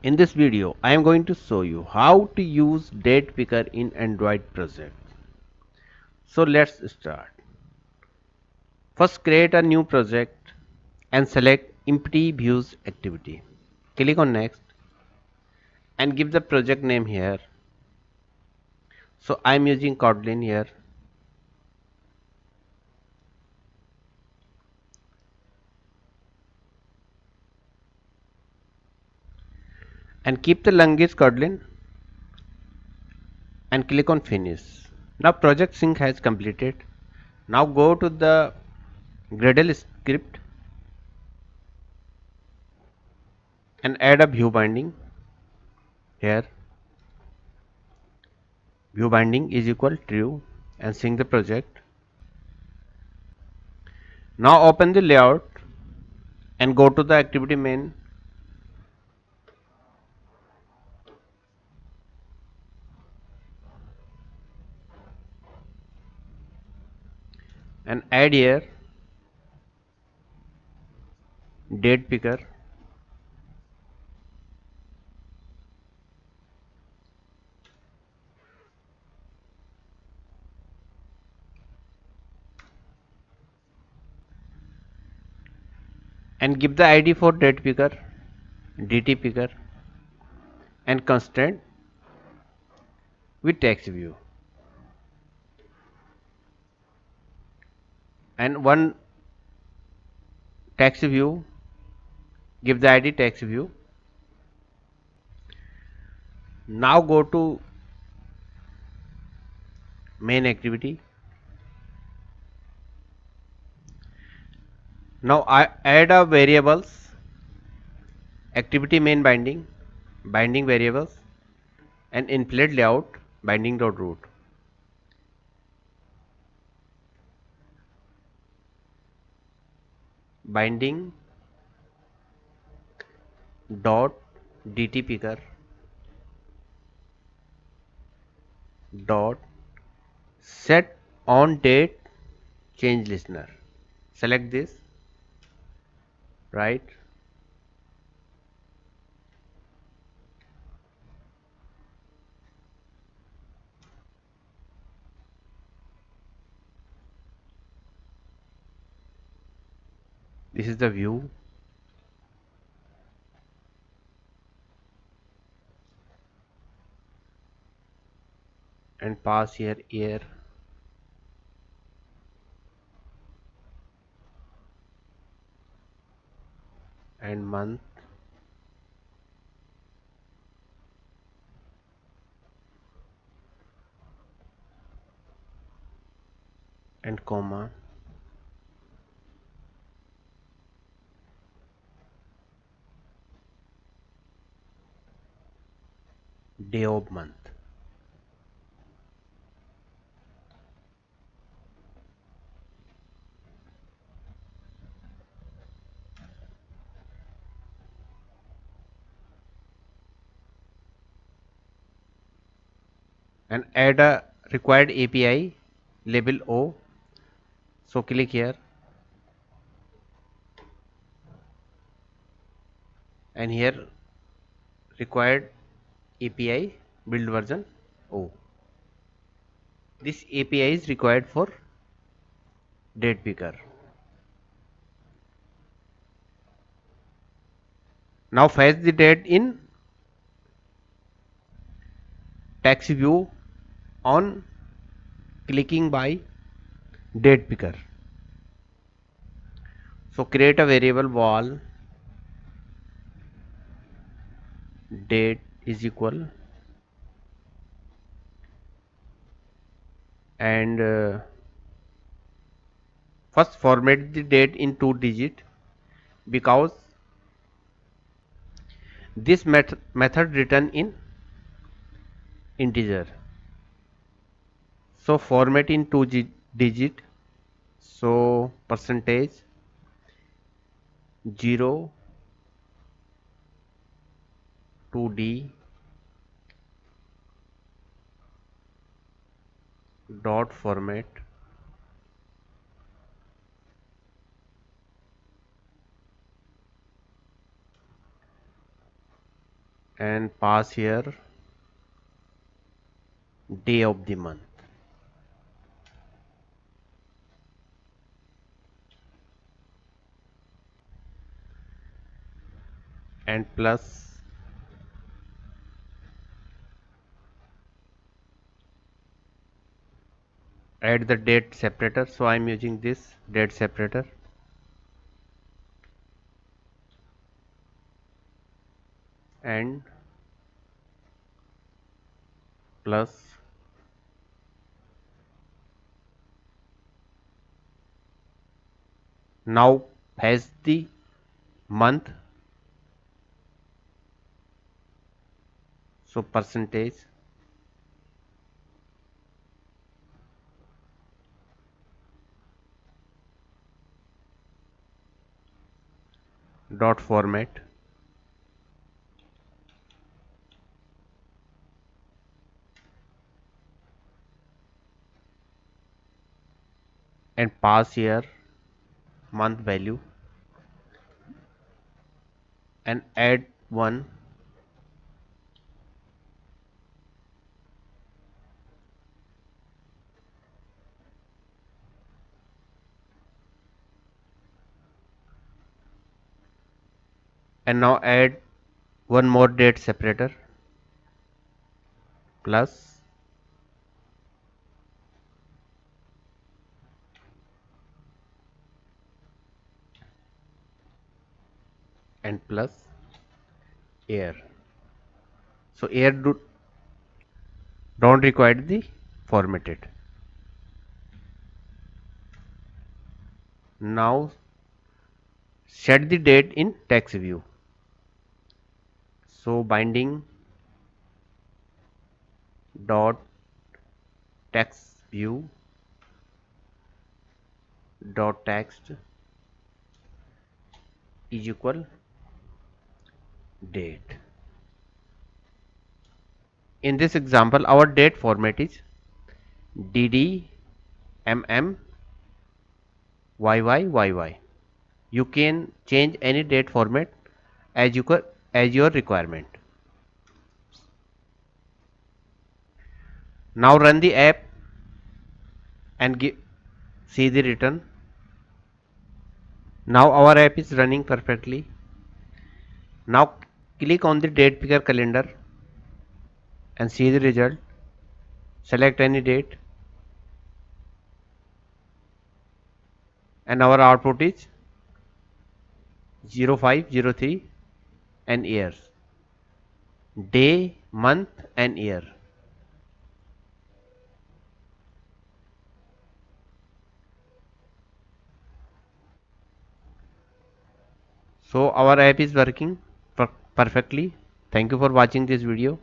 In this video, I am going to show you how to use date picker in Android project. So let's start. First, create a new project and select empty views activity. Click on next and give the project name here. So I am using Kotlin here. And keep the language Kotlin and click on finish. Now project sync has completed. Now go to the Gradle script and add a view binding here. View binding is equal true and sync the project. Now open the layout and go to the activity main and add here date picker and give the ID for date picker, DT picker and constraint with text view and one text view, give the ID text view. Now go to main activity. Now I add a variables activity main binding variables and inflate layout binding dot root. Binding dot DT picker dot set on date change listener. Select this, right? This is the view and pass here year and month and comma day of month. And add a required API label O. So click here and here required API build version O. This API is required for date picker. Now fetch the date in text view on clicking by date picker. So create a variable val date is equal and first format the date in 2 digit because this method written in integer. So format in 2 digit. So percentage 0 2D dot format and pass here day of the month and plus add the date separator. So I am using this date separator and plus now has the month, so percentage dot format and pass here month value and add one and now add one more date separator plus and plus year. So year don't require the formatted. Now set the date in text view. So binding dot text view dot text is equal date. In this example, our date format is DD MM YY. You can change any date format as your requirement. Now run the app and see the return. Now our app is running perfectly. Now click on the date picker calendar and see the result. Select any date and our output is 0503 and years, day, month and year. So our app is working perfectly. Thank you for watching this video.